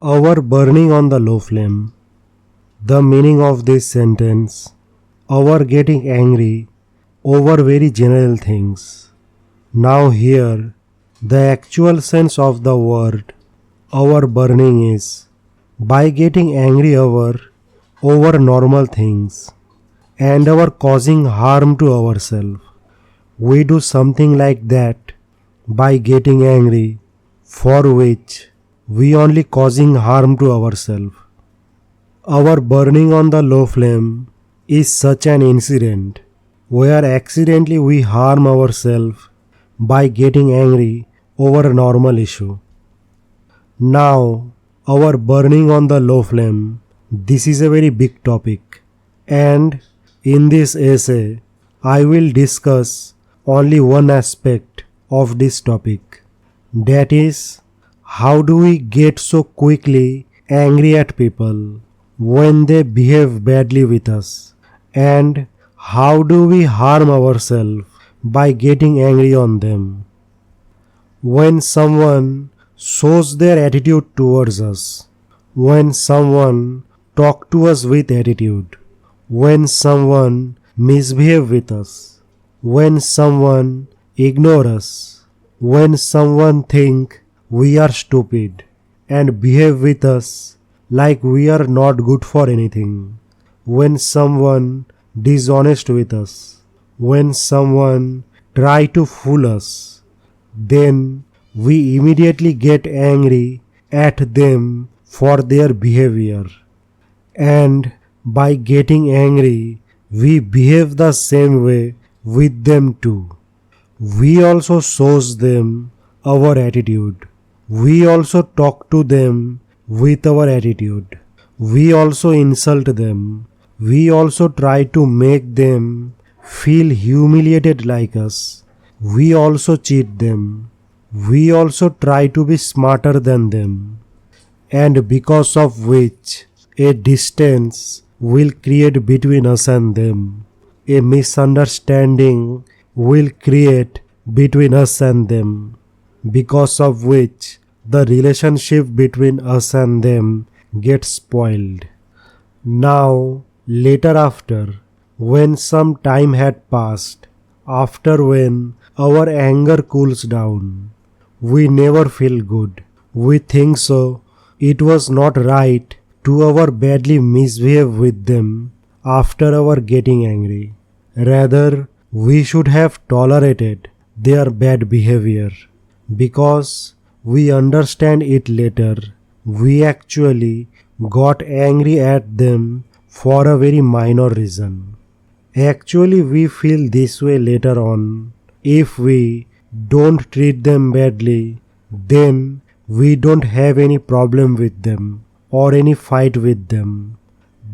Our burning on the low flame. The meaning of this sentence: our getting angry over very general things. Now here, the actual sense of the word our burning is by getting angry over normal things and our causing harm to ourselves. We do something like that by getting angry for which we only causing harm to ourselves. Our burning on the low flame is such an incident where accidentally we harm ourselves by getting angry over a normal issue. Now, our burning on the low flame, this is a very big topic, and in this essay, I will discuss only one aspect of this topic. That is, how do we get so quickly angry at people when they behave badly with us? And how do we harm ourselves by getting angry on them? When someone shows their attitude towards us, when someone talks to us with attitude, when someone misbehaves with us, when someone ignores us, when someone thinks we are stupid and behave with us like we are not good for anything, when someone dishonest with us, when someone try to fool us, then we immediately get angry at them for their behavior. And by getting angry, we behave the same way with them too. We also shows them our attitude. We also talk to them with our attitude. We also insult them. We also try to make them feel humiliated like us. We also cheat them. We also try to be smarter than them. And because of which a distance will create between us and them. A misunderstanding will create between us and them, because of which the relationship between us and them gets spoiled. Now, later after, when some time had passed, after when our anger cools down, we never feel good. We think so. It was not right to our badly misbehave with them after our getting angry. Rather, we should have tolerated their bad behavior, because we understand it later. We actually got angry at them for a very minor reason. Actually, we feel this way later on. If we don't treat them badly, then we don't have any problem with them or any fight with them.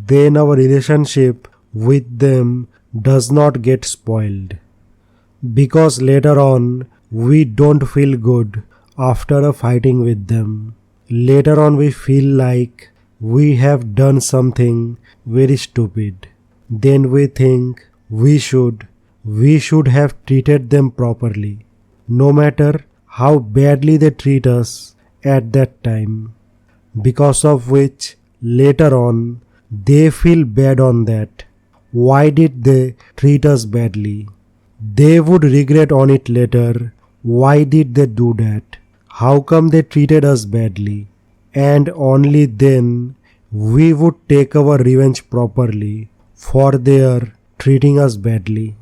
Then our relationship with them does not get spoiled. Because later on we don't feel good after a fighting with them. Later on we feel like we have done something very stupid. Then we think we should have treated them properly, no matter how badly they treat us at that time. Because of which later on they feel bad on that. Why did they treat us badly? They would regret on it later. Why did they do that? How come they treated us badly? And only then we would take our revenge properly for their treating us badly.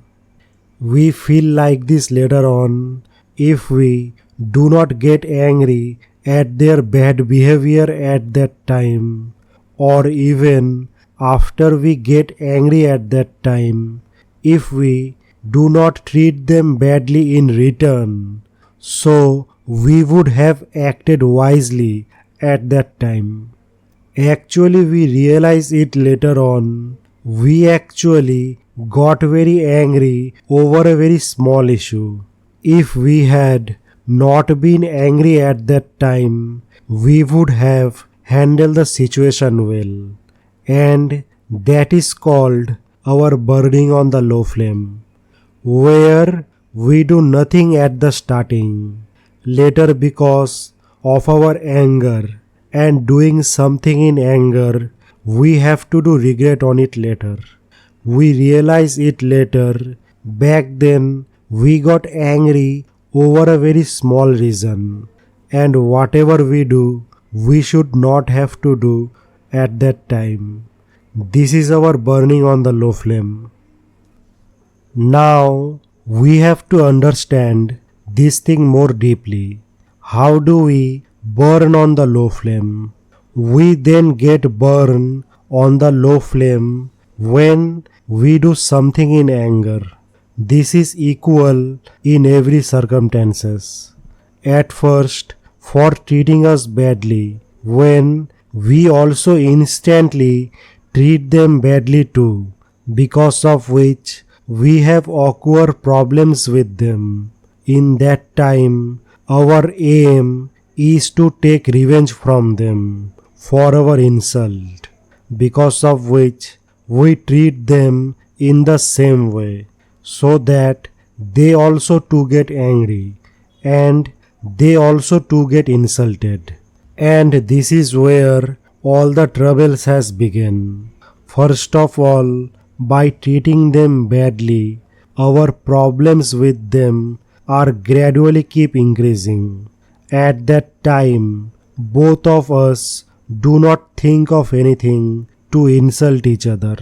We feel like this later on if we do not get angry at their bad behavior at that time, or even after we get angry at that time, if we do not treat them badly in return. So we would have acted wisely at that time. Actually, we realize it later on. We actually got very angry over a very small issue. If we had not been angry at that time, we would have handled the situation well. And that is called our burning on the low flame, where we do nothing at the starting. Later, because of our anger and doing something in anger, we have to do regret on it later. We realize it later. Back then, we got angry over a very small reason, and whatever we do, we should not have to do at that time. This is our burning on the low flame. Now we have to understand this thing more deeply. How do we burn on the low flame? We then get burned on the low flame when we do something in anger. This is equal in every circumstances. At first, for treating us badly, when we also instantly treat them badly too, because of which we have awkward problems with them. In that time, our aim is to take revenge from them for our insult, because of which we treat them in the same way, so that they also too get angry and they also too get insulted. And this is where all the troubles has begun. First of all, by treating them badly, our problems with them are gradually keep increasing. At that time, both of us do not think of anything to insult each other,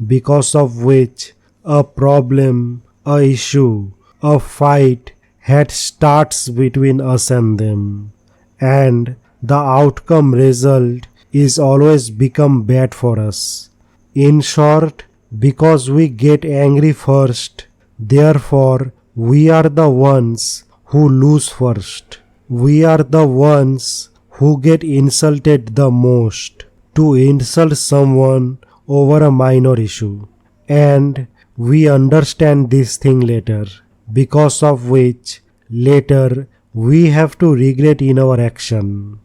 because of which a problem, a issue, a fight had starts between us and them, and the outcome result is always become bad for us. In short, because we get angry first, therefore we are the ones who lose first. We are the ones who get insulted the most to insult someone over a minor issue. And we understand this thing later, because of which later we have to regret in our action.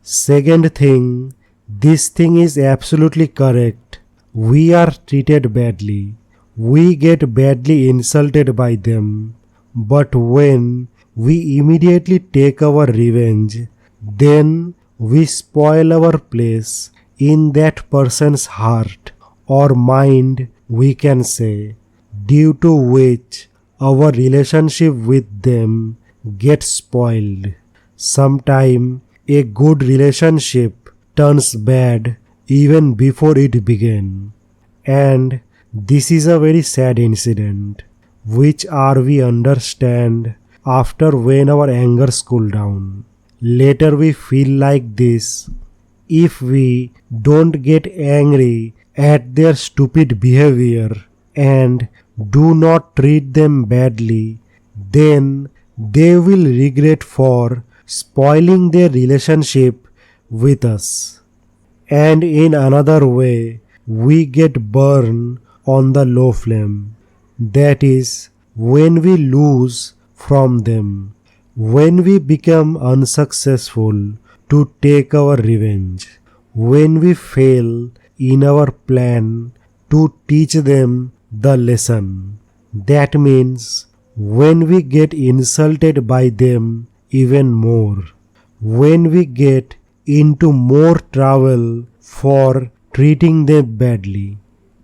Second thing, this thing is absolutely correct. We are treated badly. We get badly insulted by them. But when we immediately take our revenge, then we spoil our place in that person's heart or mind, we can say, due to which our relationship with them gets spoiled. Sometime a good relationship turns bad even before it began. And this is a very sad incident, which we understand after when our anger cool down. Later we feel like this. If we don't get angry at their stupid behavior and do not treat them badly, then they will regret for spoiling their relationship with us. And in another way, we get burned on the low flame. That is, when we lose from them, when we become unsuccessful to take our revenge, when we fail in our plan to teach them the lesson. That means when we get insulted by them even more, when we get into more trouble for treating them badly,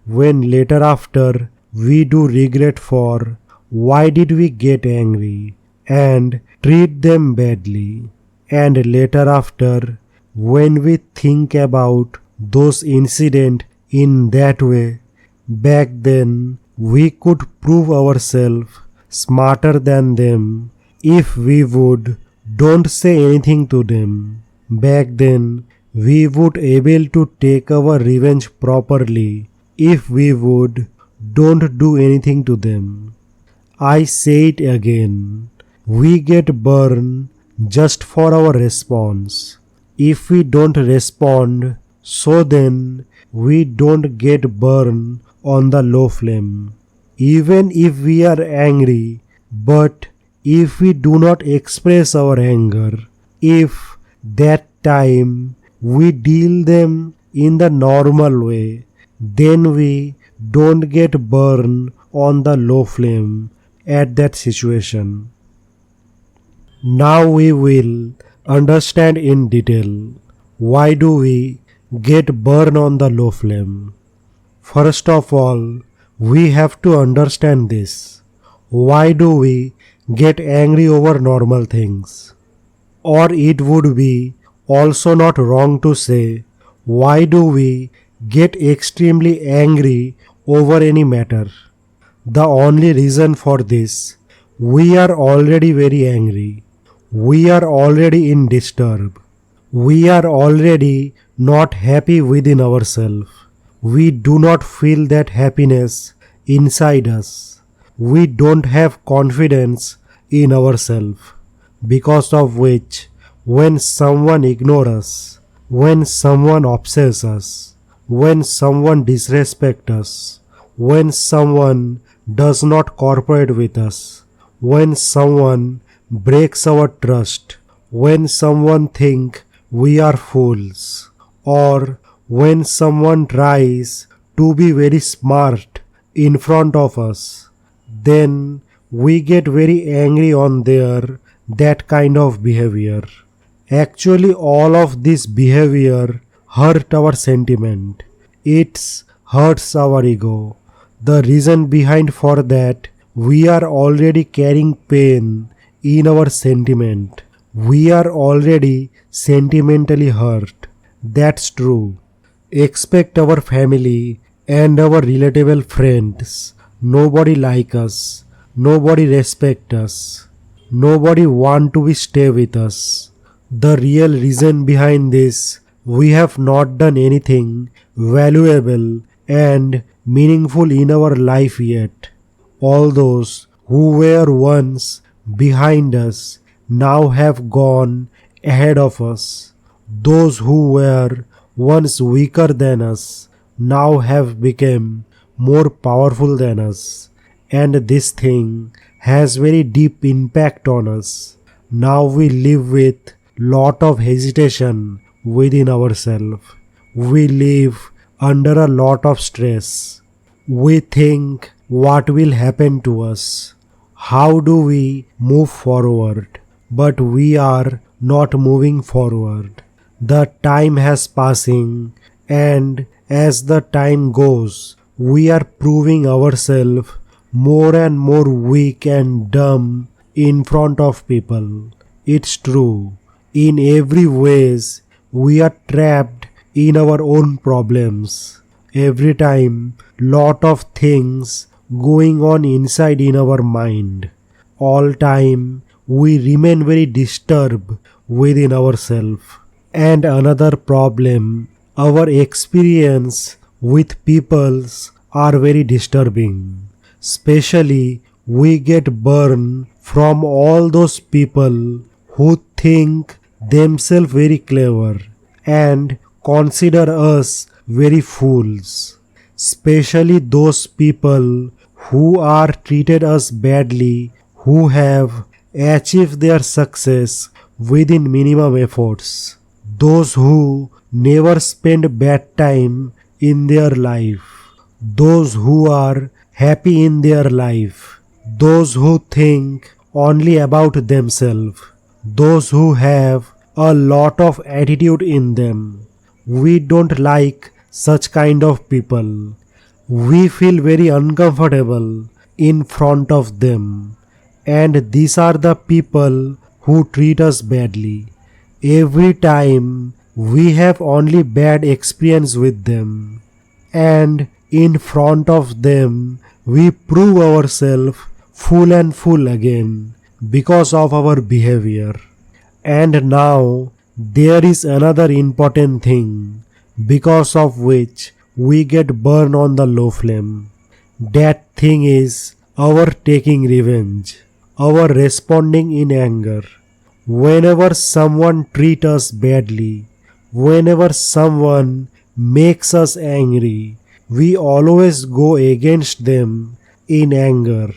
when later after we do regret for why did we get angry and treat them badly, and later after when we think about those incidents in that way, back then we could prove ourselves smarter than them if we would don't say anything to them. Back then we would able to take our revenge properly if we would don't do anything to them. I say it again. We get burned just for our response. If we don't respond, so then we don't get burned on the low flame. Even if we are angry, but if we do not express our anger, if that time we deal them in the normal way, then we don't get burned on the low flame at that situation. Now we will understand in detail Why do we get burned on the low flame? First of all, we have to understand this. Why do we get angry over normal things? Or it would be also not wrong to say, why do we get extremely angry over any matter? The only reason for this, we are already very angry. We are already in disturb. We are already not happy within ourselves. We do not feel that happiness inside us. We don't have confidence in ourselves, because of which, when someone ignores us, when someone obsesses us, when someone disrespects us, when someone does not cooperate with us, when someone breaks our trust, when someone thinks we are fools, or when someone tries to be very smart in front of us, then we get very angry on their that kind of behavior. Actually, all of this behavior hurt our sentiment. It hurts our ego. The reason behind for that, we are already carrying pain in our sentiment. We are already sentimentally hurt. That's true. Expect our family and our relatable friends. Nobody like us. Nobody respect us. Nobody want to be stay with us. The real reason behind this, we have not done anything valuable and meaningful in our life yet. All those who were once behind us now have gone ahead of us. Those who were once weaker than us now have become more powerful than us. And this thing has very deep impact on us. Now we live with lot of hesitation within ourselves. We live under a lot of stress. We think what will happen to us. How do we move forward? But we are not moving forward. The time has passing, and as the time goes, we are proving ourselves more and more weak and dumb in front of people. It's true. In every ways, we are trapped in our own problems. Every time, lot of things going on inside in our mind. All time, we remain very disturbed within ourselves. And another problem, our experience with peoples are very disturbing. Especially, we get burned from all those people who think themselves very clever and consider us very fools. Especially those people who are treated us badly, who have achieved their success within minimum efforts. Those who never spend bad time in their life. Those who are happy in their life. Those who think only about themselves. Those who have a lot of attitude in them. We don't like such kind of people. We feel very uncomfortable in front of them. And these are the people who treat us badly. Every time we have only bad experience with them. And in front of them we prove ourselves full and full again because of our behavior. And now there is another important thing because of which we get burned on the low flame. That thing is our taking revenge, our responding in anger. Whenever someone treats us badly, whenever someone makes us angry, we always go against them in anger.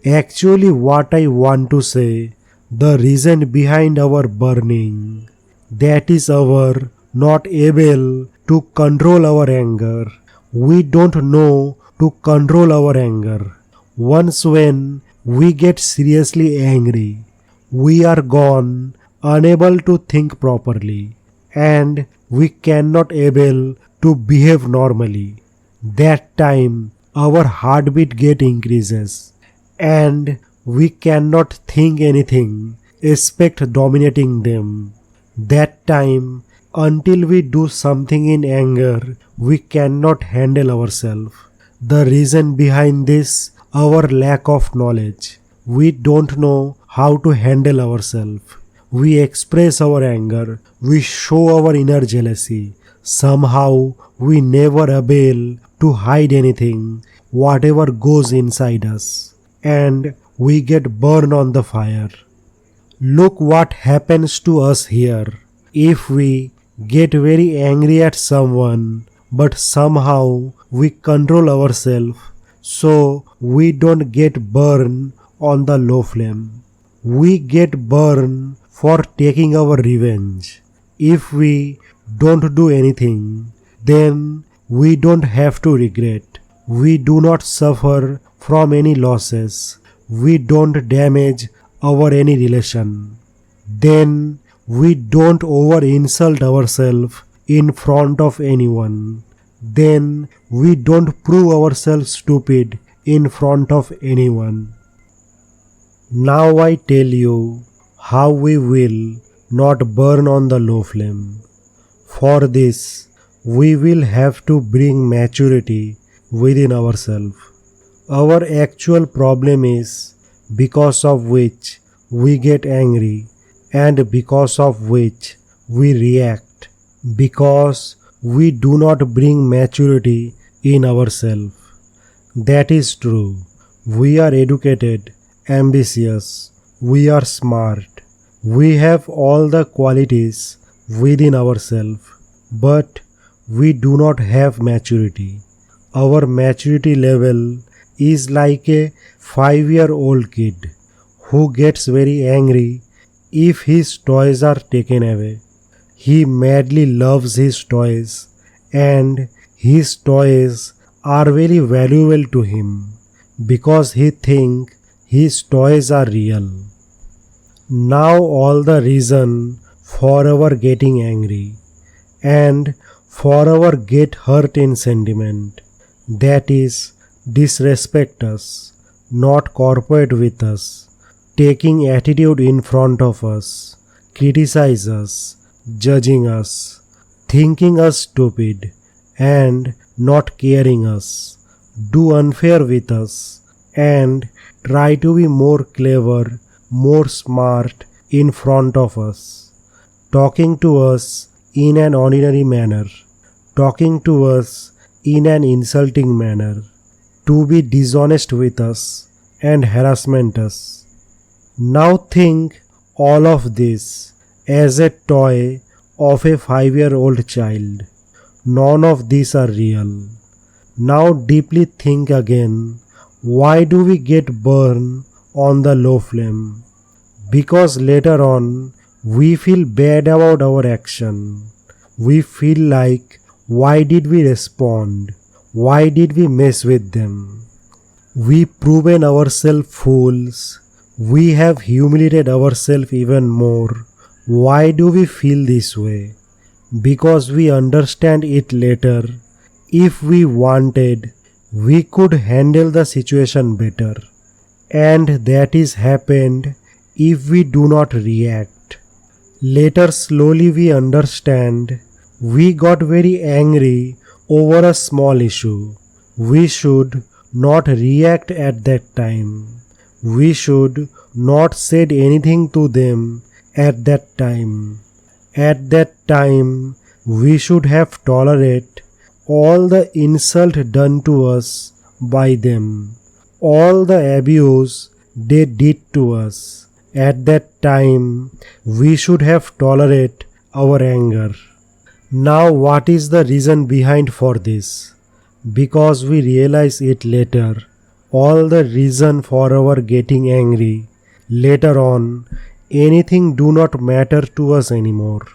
Actually, what I want to say, the reason behind our burning, that is our not able to control our anger. We don't know to control our anger. Once when we get seriously angry, we are gone, unable to think properly. and we cannot able to behave normally. That time our heartbeat get increases and we cannot think anything expect dominating them. That time until we do something in anger we cannot handle ourselves. The reason behind this our lack of knowledge. We don't know how to handle ourselves. We express our anger, we show our inner jealousy. Somehow we never able to hide anything, whatever goes inside us, and we get burned on the fire. Look what happens to us here. If we get very angry at someone, but somehow we control ourselves so we don't get burned on the low flame. We get burned for taking our revenge. If we don't do anything, then we don't have to regret. We do not suffer from any losses. We don't damage our any relation. Then we don't over insult ourselves in front of anyone. Then we don't prove ourselves stupid in front of anyone. Now I tell you how we will not burn on the low flame. For this, we will have to bring maturity within ourselves. Our actual problem is because of which we get angry and because of which we react, because we do not bring maturity in ourselves. That is true. We are educated, ambitious, we are smart. We have all the qualities within ourselves, but we do not have maturity. Our maturity level is like a 5-year-old kid who gets very angry if his toys are taken away. He madly loves his toys and his toys are very valuable to him because he thinks his toys are real. Now all the reason for our getting angry and for our get hurt in sentiment, that is disrespect us, not cooperate with us, taking attitude in front of us, criticize us, judging us, thinking us stupid and not caring us, do unfair with us and try to be more clever, more smart in front of us, talking to us in an ordinary manner, talking to us in an insulting manner, to be dishonest with us and harassment us. Now think all of this as a toy of a 5-year-old child. None of these are real. Now deeply think again, why do we get burned on the low flame? Because later on we feel bad about our action. We feel like, why did we respond? Why did we mess with them? We proven ourselves fools. We have humiliated ourselves even more. Why do we feel this way? Because we understand it later. If we wanted, we could handle the situation better. And that is happened if we do not react. Later slowly we understand we got very angry over a small issue. We should not react at that time. We should not said anything to them at that time. At that time we should have tolerated all the insult done to us by them, all the abuse they did to us. At that time we should have tolerated our anger. Now what is the reason behind for this? Because we realize it later. All the reason for our getting angry later on, anything do not matter to us anymore.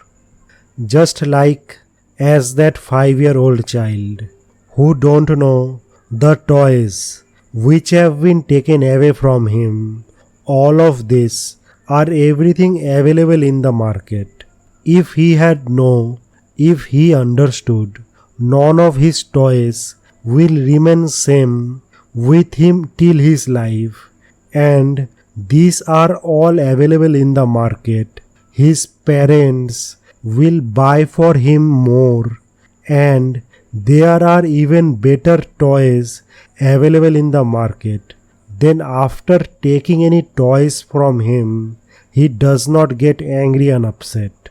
Just like as that 5-year-old child who don't know the toys which have been taken away from him. All of this are everything available in the market. If he had known, if he understood, none of his toys will remain same with him till his life. And these are all available in the market. His parents will buy for him more, and there are even better toys available in the market. Then after taking any toys from him, he does not get angry and upset.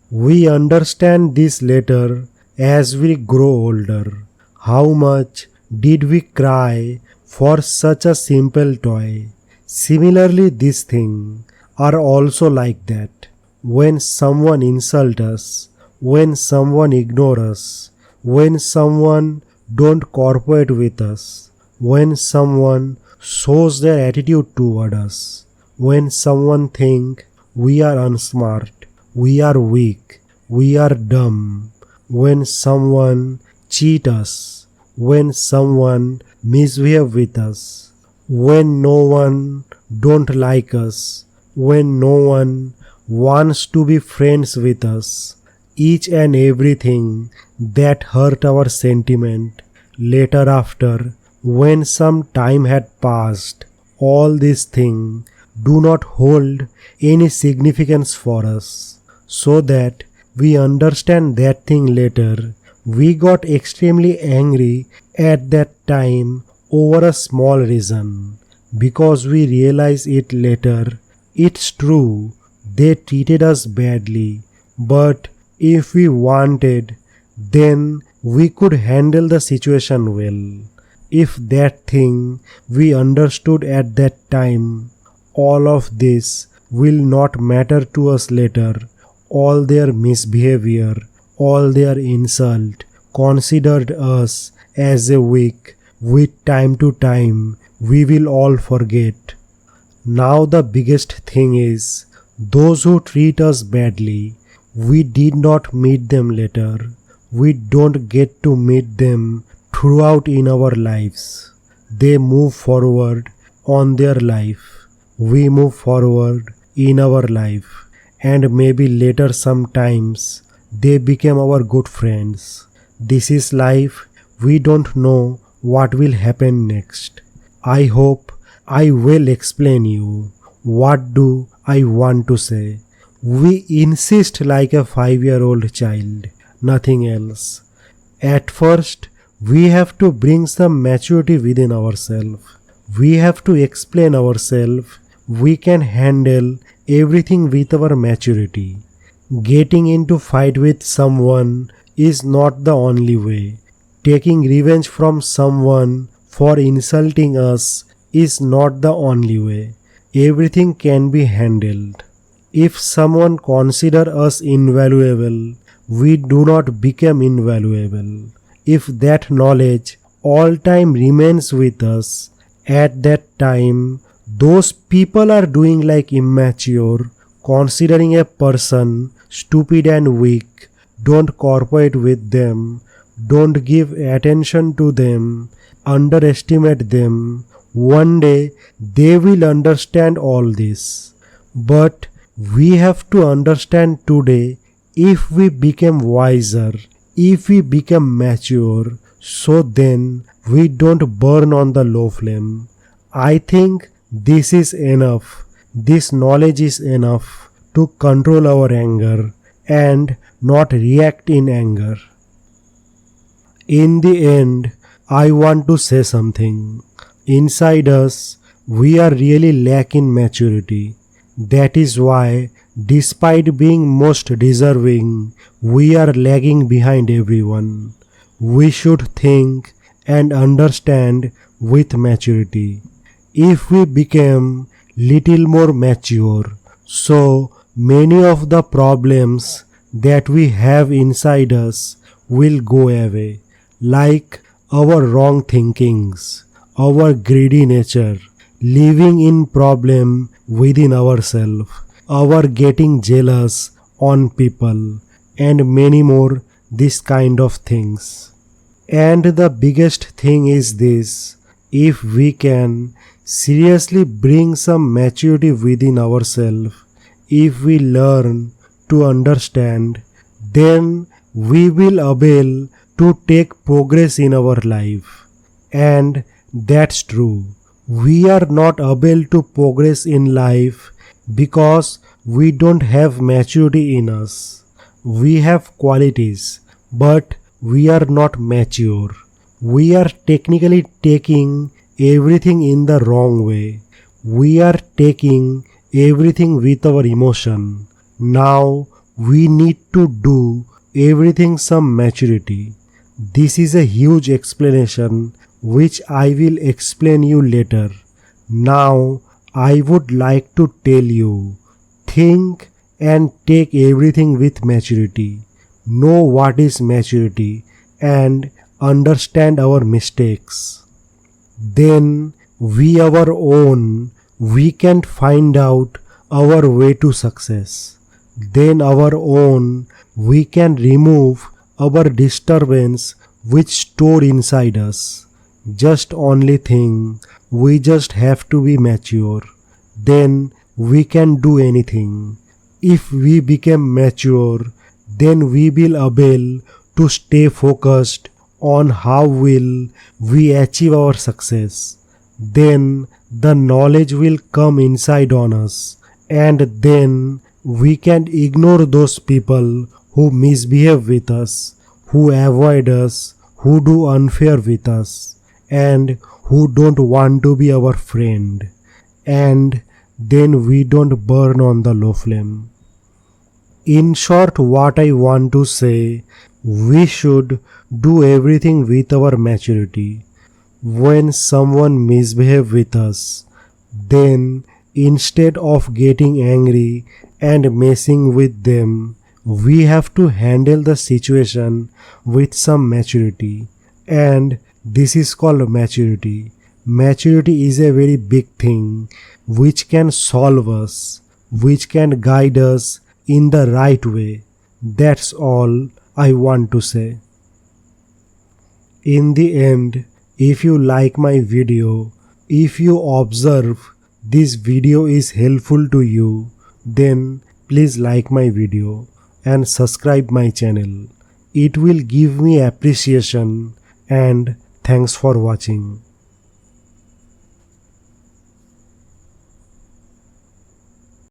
We understand this later as we grow older. How much did we cry for such a simple toy? Similarly, these things are also like that. When someone insults us, when someone ignores us, when someone don't cooperate with us, when someone shows their attitude toward us, when someone think we are unsmart, we are weak, we are dumb, when someone cheat us, when someone misbehave with us, when no one don't like us, when no one wants to be friends with us, each and everything that hurt our sentiment later after when some time had passed, all these things do not hold any significance for us, so that we understand that thing later. We got extremely angry at that time over a small reason, because we realize it later. It's true, they treated us badly, but if we wanted, then we could handle the situation well. If that thing we understood at that time, all of this will not matter to us later. All their misbehavior, all their insult, considered us as a weak. With time to time, we will all forget. Now the biggest thing is, those who treat us badly, we did not meet them later. We don't get to meet them throughout in our lives. They move forward on their life. We move forward in our life. And maybe later sometimes they became our good friends. This is life. We don't know what will happen next. I hope I will explain you. What do I want to say? We insist like a 5-year-old child, nothing else. At first, we have to bring some maturity within ourselves. We have to explain ourselves. We can handle everything with our maturity. Getting into fight with someone is not the only way. Taking revenge from someone for insulting us is not the only way. Everything can be handled. If someone considers us invaluable, we do not become invaluable. If that knowledge all time remains with us, at that time those people are doing like immature, considering a person stupid and weak, don't cooperate with them, don't give attention to them, underestimate them. One day they will understand all this. But we have to understand today, if we become wiser, if we become mature, so then we don't burn on the low flame. I think this is enough. This knowledge is enough to control our anger and not react in anger. In the end, I want to say something. Inside us, we are really lacking maturity. That is why, despite being most deserving, we are lagging behind everyone. We should think and understand with maturity. If we become little more mature, so many of the problems that we have inside us will go away, like our wrong thinkings, our greedy nature, living in problem within ourselves, our getting jealous on people, and many more this kind of things. And the biggest thing is this: if we can seriously bring some maturity within ourselves, if we learn to understand, then we will able to take progress in our life. And that's true. We are not able to progress in life because we don't have maturity in us. We have qualities, but we are not mature. We are technically taking everything in the wrong way. We are taking everything with our emotion. Now we need to do everything some maturity. This is a huge explanation which I will explain you later. Now I would like to tell you, think and take everything with maturity. Know what is maturity and understand our mistakes. Then we can find out our way to success. Then we can remove our disturbance which stored inside us. Just only thing, we just have to be mature. Then we can do anything. If we become mature, then we will able to stay focused on how will we achieve our success. Then the knowledge will come inside on us, and then we can ignore those people who misbehave with us, who avoid us, who do unfair with us, and who don't want to be our friend. And then we don't burn on the low flame. In short, what I want to say, we should do everything with our maturity. When someone misbehaves with us, then instead of getting angry and messing with them, we have to handle the situation with some maturity. And this is called maturity. Maturity is a very big thing which can solve us, which can guide us in the right way. That's all I want to say. In the end, if you like my video, if you observe this video is helpful to you, then please like my video and subscribe my channel. It will give me appreciation, and thanks for watching.